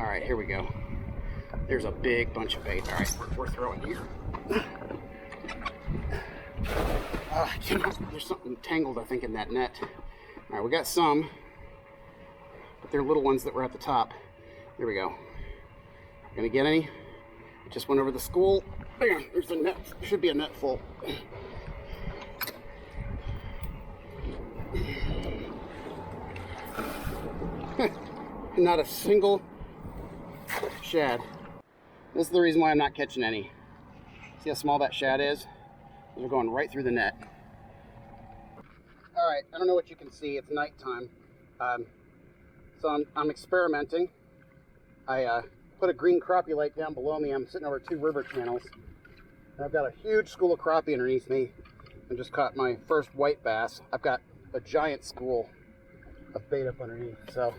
All right, here we go. There's a big bunch of bait. All right, we're throwing here. There's something tangled, I think, in that net. All right, we got some, but they're little ones that were at the top. There we go. Gonna get any? Just went over the school. Bam, there's a net. Should be a net full. Not a single shad. This is the reason why I'm not catching any. See how small that shad is? They're going right through the net. All right, I don't know what you can see. It's nighttime. So I'm experimenting. I put a green crappie light down below me. I'm sitting over 2 river channels. And I've got a huge school of crappie underneath me. I just caught my first white bass. I've got a giant school of bait up underneath. So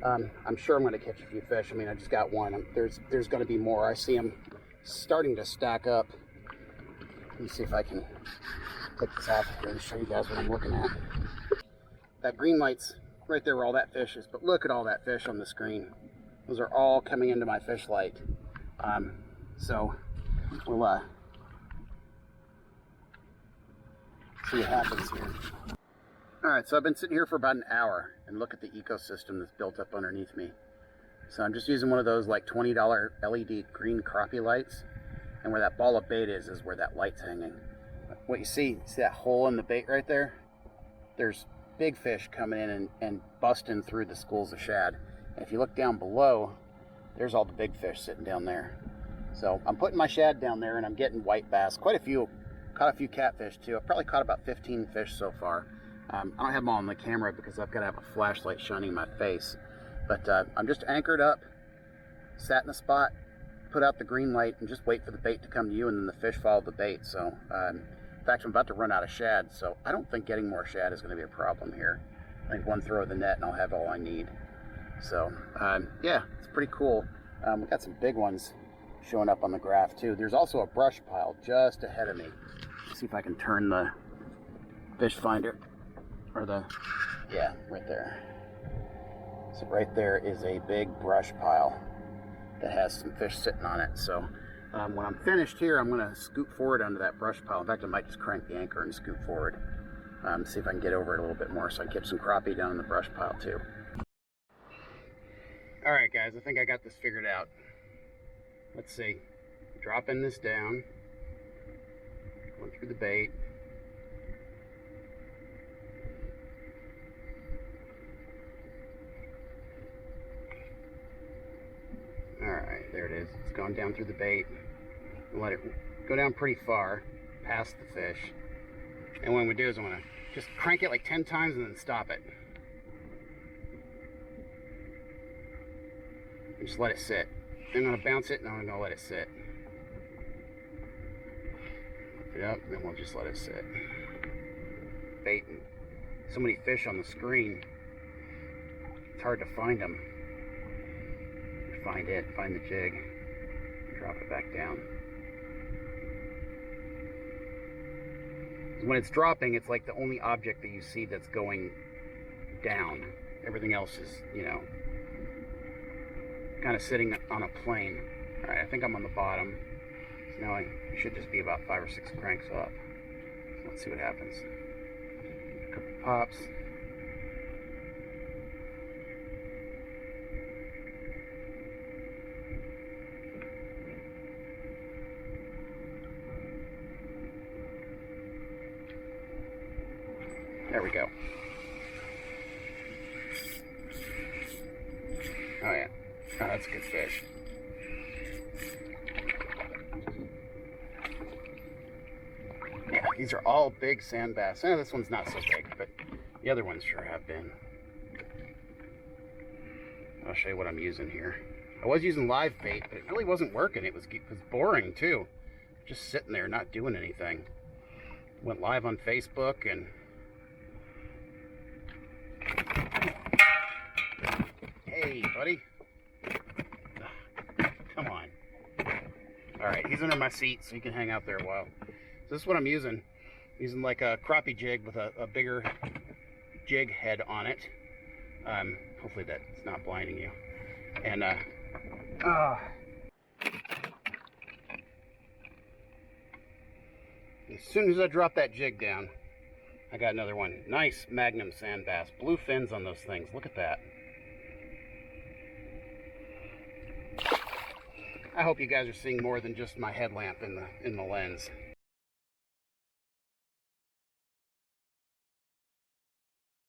I'm sure I'm going to catch a few fish. I mean, I just got one. There's going to be more. I see them starting to stack up. Let me see if I can take this off here and show you guys what I'm looking at. That green light's right there where all that fish is, but look at all that fish on the screen. Those are all coming into my fish light. So we'll see what happens here. All right, so I've been sitting here for about an hour and look at the ecosystem that's built up underneath me. So I'm just using one of those like $20 LED green crappie lights, and where that ball of bait is where that light's hanging. What you see that hole in the bait right there? There's big fish coming in and busting through the schools of shad. And if you look down below, there's all the big fish sitting down there. So I'm putting my shad down there and I'm getting white bass. Quite a few. Caught a few catfish too. I've probably caught about 15 fish so far. I don't have them all on the camera because I've got to have a flashlight shining my face. But I'm just anchored up, sat in a spot, put out the green light, and just wait for the bait to come to you, and then the fish follow the bait. So, in fact, I'm about to run out of shad, so I don't think getting more shad is going to be a problem here. I think one throw of the net and I'll have all I need. So, yeah, it's pretty cool. We got some big ones showing up on the graph too. There's also a brush pile just ahead of me. Let's see if I can turn the fish finder. Yeah, right there. So right there is a big brush pile that has some fish sitting on it. So when I'm finished here, I'm going to scoot forward under that brush pile. In fact, I might just crank the anchor and scoot forward. See if I can get over it a little bit more so I can catch some crappie down in the brush pile too. All right, guys, I think I got this figured out. Let's see. Dropping this down. Going through the bait. Alright, there it is. It's gone down through the bait. We'll let it go down pretty far, past the fish. And what I'm going to do is I'm going to just crank it like 10 times and then stop it. And just let it sit. Then I'm going to bounce it and I'm going to let it sit. Lift it up and then we'll just let it sit. Bait and so many fish on the screen. It's hard to find them. Find the jig, drop it back down. When it's dropping, it's like the only object that you see that's going down. Everything else is, you know, kind of sitting on a plane. All right, I think I'm on the bottom. So now I should just be about 5 or 6 cranks up. So let's see what happens. A couple pops. There we go. Oh yeah. Oh, that's a good fish. Yeah, these are all big sand bass. Oh, this one's not so big, but the other ones sure have been. I'll show you what I'm using here. I was using live bait, but it really wasn't working. It was boring too. Just sitting there, not doing anything. Went live on Facebook and hey, buddy. Come on. Alright, he's under my seat, so he can hang out there a while. So this is what I'm using. I'm using like a crappie jig with a bigger jig head on it. Hopefully that's not blinding you. And As soon as I drop that jig down, I got another one. Nice Magnum sand bass. Blue fins on those things. Look at that. I hope you guys are seeing more than just my headlamp in the lens.